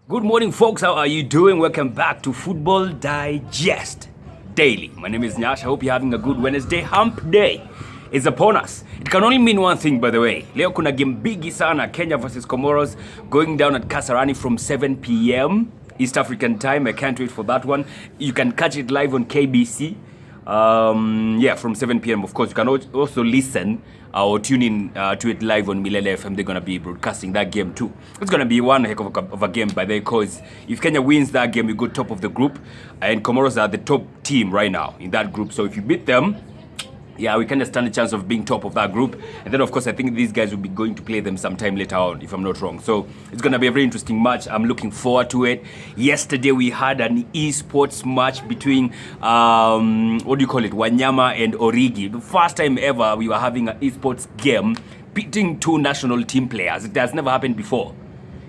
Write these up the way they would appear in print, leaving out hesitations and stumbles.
Good morning, folks. How are you doing? Welcome back to Football Digest Daily. My name is Nyash. I hope you're having a good Wednesday. Hump Day is upon us. It can only mean one thing, by the way. Leo kuna game bigi sana, Kenya versus Comoros, going down at Kasarani from 7 p.m. East African time. I can't wait for that one. You can catch it live on KBC. From 7 p.m. Of course, you can also listen or tune in to it live on Milele FM. They're going to be broadcasting that game too. It's going to be one heck of a game, by the way, because if Kenya wins that game, we go top of the group, and Comoros are the top team right now in that group. So if you beat them, yeah, we can stand a chance of being top of that group. And then, of course, I think these guys will be going to play them sometime later on, if I'm not wrong. So it's going to be a very interesting match. I'm looking forward to it. Yesterday, we had an e-sports match between, Wanyama and Origi. The first time ever we were having an e-sports game pitting two national team players. It has never happened before.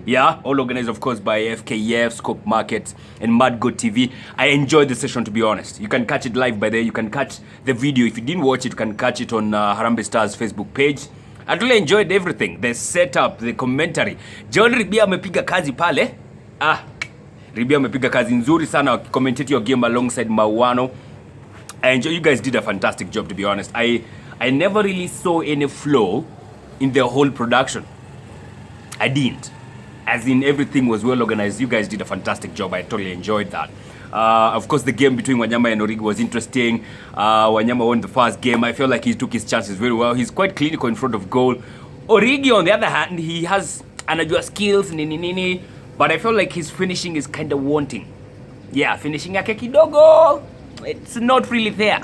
Yeah, all organized, of course, by FKF, Scope Markets, and MadGo TV. I enjoyed the session, to be honest. You can catch it live by there. You can catch the video. If you didn't watch it, you can catch it on Harambee Stars Facebook page. I really enjoyed everything. The setup, the commentary. John Ribia amepiga kazi pale. Ribia amepiga kazi nzuri sana commentate your game alongside Mawano. I enjoy. You guys did a fantastic job, to be honest. I never really saw any flaw in the whole production. I didn't. As in, everything was well organized. You guys did a fantastic job. I totally enjoyed that. Of course, the game between Wanyama and Origi was interesting. Wanyama won the first game. I feel like he took his chances very well. He's quite clinical in front of goal. Origi, on the other hand, he has anajua skills, nini, but I feel like his finishing is kind of wanting. Yeah, finishing yake kidogo, it's not really there.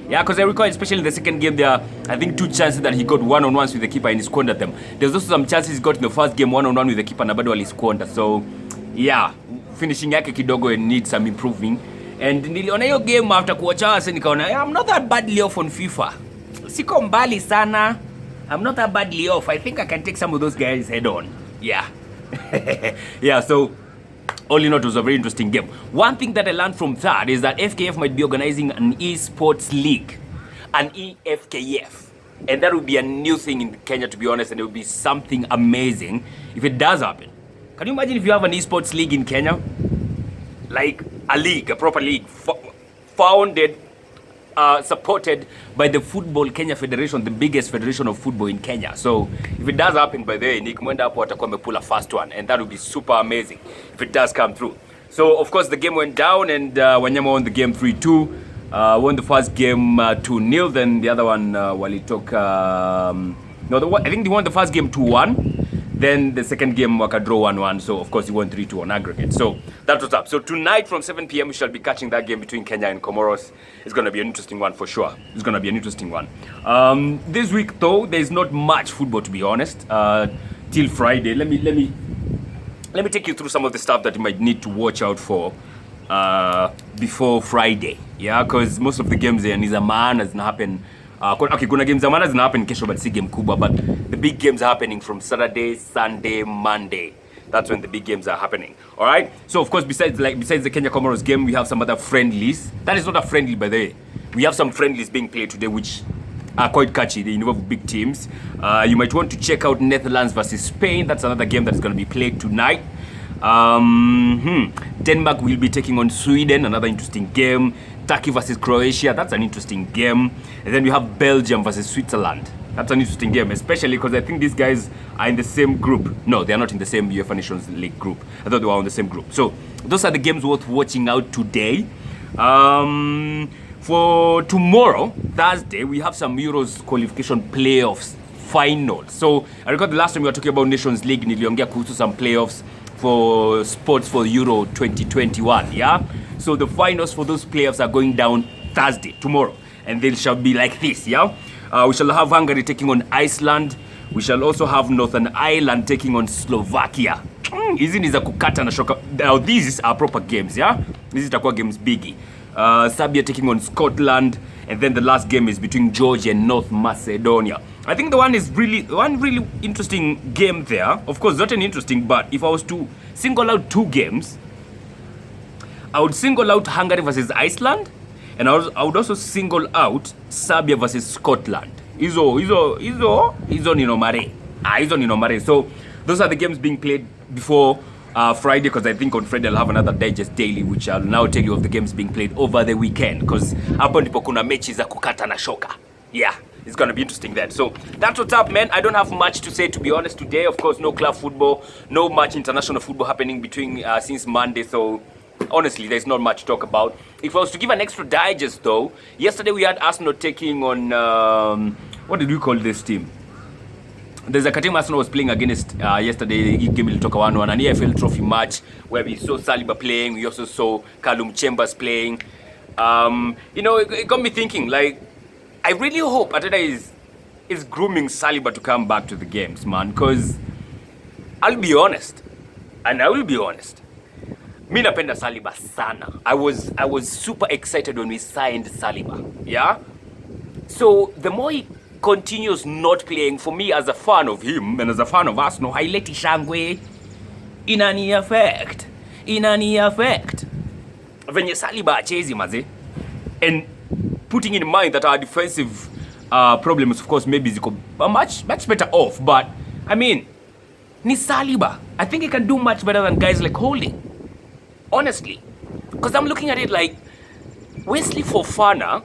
Yeah, because I recall, especially in the second game, there are, I think, two chances that he got one-on-ones with the keeper and he squandered them. There's also some chances he got in the first game one-on-one with the keeper na bado alisquander. So, yeah, finishing yake kidogo and needs some improving. And niliona hiyo game after kuwacha wase nikaona, I'm not that badly off on FIFA. Siko mbali sana. I'm not that badly off. I think I can take some of those guys head on. Yeah. Yeah, so all in all, it was a very interesting game. One thing that I learned from that is that FKF might be organizing an e-sports league, an EFKF. And that would be a new thing in Kenya, to be honest, and it would be something amazing if it does happen. Can you imagine if you have an e-sports league in Kenya? Like a league, a proper league, founded, supported by the Football Kenya Federation, the biggest federation of football in Kenya. So if it does happen, by the way, Nick Mwenda hapo atakuwa amepull a first one, and that would be super amazing if it does come through. So of course the game went down, and Wanyama won the game 3-2. Won the first game 2-0, then the other one I think they won the first game 2-1. Then the second game wakadraw 1-1, so of course he won 3-2 on aggregate. So that was up. So tonight from 7 p.m. we shall be catching that game between Kenya and Comoros. It's going to be an interesting one for sure. It's going to be an interesting one. This week though, there's not much football, to be honest. Till Friday. Let me take you through some of the stuff that you might need to watch out for before Friday. Yeah, because most of the games there ni za maana zina happen. Okay, kuna games za maana zina happen kesho, but si game kubwa, but the big games are happening from Saturday, Sunday, Monday. That's when the big games are happening. All right. So of course, besides the Kenya Comoros game, we have some other friendlies. That is not a friendly, by the way. We have some friendlies being played today, which are quite catchy. They involve big teams. You might want to check out Netherlands versus Spain. That's another game that's going to be played tonight. Denmark will be taking on Sweden, another interesting game. Turkey versus Croatia, that's an interesting game. And then we have Belgium versus Switzerland. That's an interesting game, especially because I think these guys are in the same group. No, they are not in the same UEFA Nations League group. I thought they were on the same group. So those are the games worth watching out today. For tomorrow, Thursday, we have some Euros qualification playoffs final. So I recall the last time we were talking about Nations League, niliongea kuhusu some playoffs for sports for Euro 2021, yeah? So the finals for those playoffs are going down Thursday, tomorrow, and they shall be like this, yeah? We shall have Hungary taking on Iceland. We shall also have Northern Ireland taking on Slovakia. Hizi ni za kukata na shoka. Now these are proper games, yeah? These itakuwa games biggie. Serbia taking on Scotland, and then the last game is between Georgia and North Macedonia. I think one really interesting game there. Of course, not an interesting, but if I was to single out two games, I would single out Hungary versus Iceland, and I would also single out Serbia versus Scotland. Hizo ni nomare. So those are the games being played before Friday, because I think on Friday I'll have another digest daily, which I'll now tell you of the games being played over the weekend, because hapo ndipo kuna mechi za kukata na shoka. Yeah, it's gonna be interesting then. So that's what's up, man. I don't have much to say, to be honest, today. Of course, no club football, no much international football happening between since Monday, so honestly, there's not much to talk about. If I was to give an extra digest, though, yesterday we had Arsenal taking on, what did we call this team? There's a team Arsenal was playing against yesterday. He gave me talk 1-1, an EFL trophy match where we saw Saliba playing. We also saw Callum Chambers playing. You know, it got me thinking, like, I really hope Ateta is grooming Saliba to come back to the games, man, because I'll be honest, and I will be honest, mi napenda Saliba sana. I was super excited when we signed Saliba, yeah? So the more he continues not playing, for me as a fan of him and as a fan of Arsenal, haileti shangwe, inani affect venye Saliba achezi maze, and putting in mind that our defensive problems, of course, maybe ziko much better off, but I mean, ni Saliba. I think he can do much better than guys like Holding, honestly, because I'm looking at it like Wesley Fofana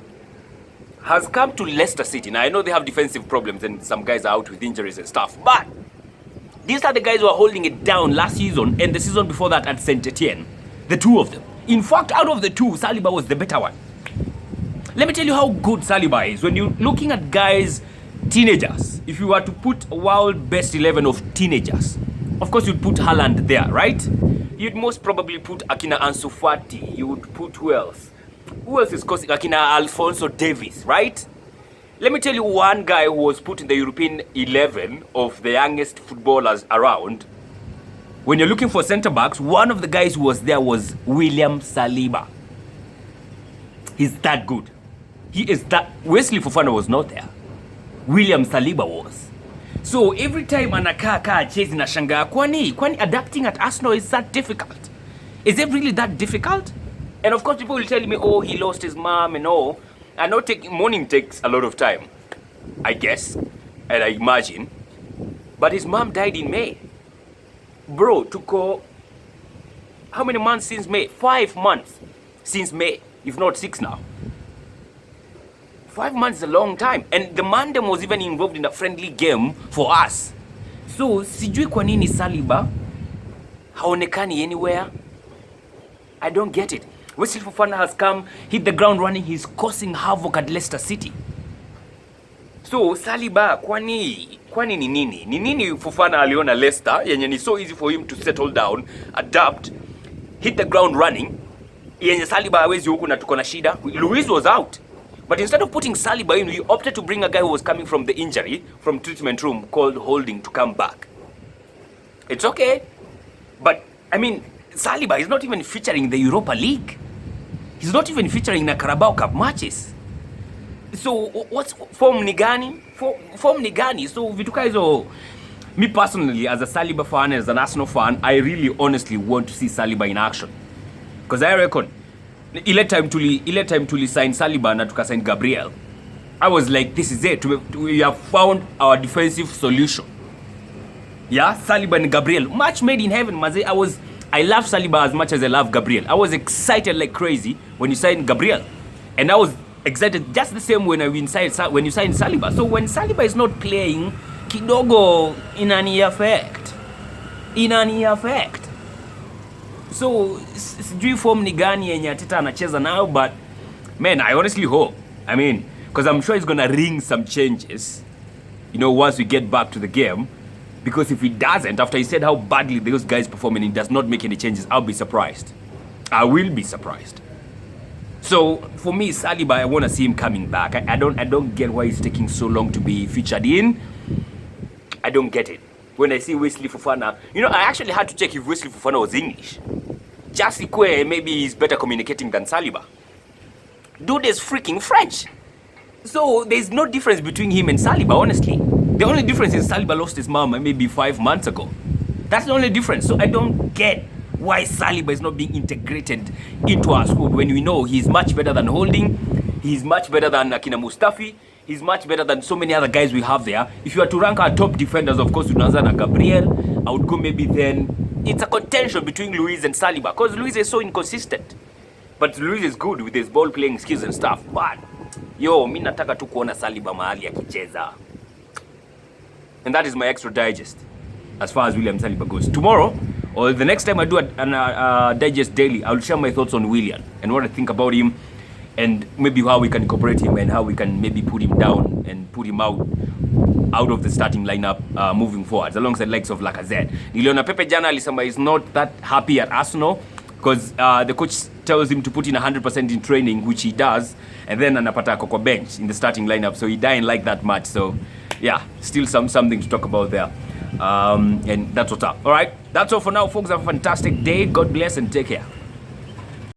has come to Leicester City. Now, I know they have defensive problems and some guys are out with injuries and stuff, but these are the guys who are holding it down last season and the season before that at Saint Etienne. The two of them. In fact, out of the two, Saliba was the better one. Let me tell you how good Saliba is. When you're looking at guys, teenagers, if you were to put a world best 11 of teenagers, of course you'd put Haaland there, right? You'd most probably put Akina Ansu Fati. You would put who else? Who else is causing Akina Alphonso Davies, right? Let me tell you one guy who was put in the European 11 of the youngest footballers around. When you're looking for centre backs, one of the guys who was there was William Saliba. He's that good. He is that. Wesley Fofana was not there. William Saliba was. So every time anakaa chezi na shangaa, kwani adapting at Arsenal is that difficult? Is it really that difficult? And of course people will tell me, oh, he lost his mom and all. I know mourning takes a lot of time, I guess, and I imagine. But his mom died in May. Bro, tuko how many months since May? 5 months since May, if not 6 now. 5 months is a long time. And the Mandem was even involved in a friendly game for us. So, sijui kwa nini Saliba haonekani anywhere. I don't get it. Wesley Fofana has come, hit the ground running, he's causing havoc at Leicester City. So, Saliba, kwani ni nini? Ni nini Fofana aliona Leicester, yenye ni so easy for him to settle down, adapt, hit the ground running, yenye Saliba hawezi huku na tuko na shida. Luis was out. But instead of putting Saliba in, we opted to bring a guy who was coming from the injury, from treatment room, called Holding, to come back. It's okay. But, I mean, Saliba is not even featuring in the Europa League. He's not even featuring in the Carabao Cup matches. So, what's form ni gani? Form ni gani? So, vituka hizo, me personally, as a Saliba fan, as an Arsenal fan, I really honestly want to see Saliba in action. Because I reckon, ile time tuli sign Saliba na tuka sign Gabriel, I was like, this is it. We have found our defensive solution. Yeah, Saliba and Gabriel, match made in heaven, maze. I love Saliba as much as I love Gabriel. I was excited like crazy when you signed Gabriel. And I was excited just the same when you signed Saliba. So when Saliba is not playing, kidogo inani affect. So sijui form ni gani yenye Ateta anacheza nayo, but man, I honestly hope. I mean, because I'm sure he's gonna ring some changes, you know, once we get back to the game. Because if he doesn't, after he said how badly those guys perform and he does not make any changes, I'll be surprised. I will be surprised. So for me, Saliba, I want to see him coming back. I don't get why he's taking so long to be featured in. I don't get it. When I see Wesley Fofana, you know, I actually had to check if Wesley Fofana was English. Just maybe he's better communicating than Saliba. Dude is freaking French. So there's no difference between him and Saliba, honestly. The only difference is Saliba lost his mom maybe 5 months ago. That's the only difference. So I don't get why Saliba is not being integrated into our squad when we know he's much better than Holding, he's much better than Akina Mustafi, he's much better than so many other guys we have there. If you are to rank our top defenders, of course, unaanza na Gabriel. I would go maybe then it's a contention between Luis and Saliba because Luis is so inconsistent. But Luis is good with his ball playing skills and stuff. But mi nataka tu kuona Saliba mahali akicheza. And that is my extra digest as far as William Saliba goes. Tomorrow, or the next time I do a digest daily, I'll share my thoughts on William and what I think about him, and maybe how we can incorporate him and how we can maybe put him down and put him out of the starting lineup moving forwards, alongside likes of Lacazette. Niliona Pepe jana alisema is not that happy at Arsenal because the coach tells him to put in 100% in training, which he does, and then anapata kwa bench in the starting lineup, so he didn't like that much. So yeah, still something to talk about there. And that's what's up. All right, that's all for now, folks. Have a fantastic day. God bless and take care.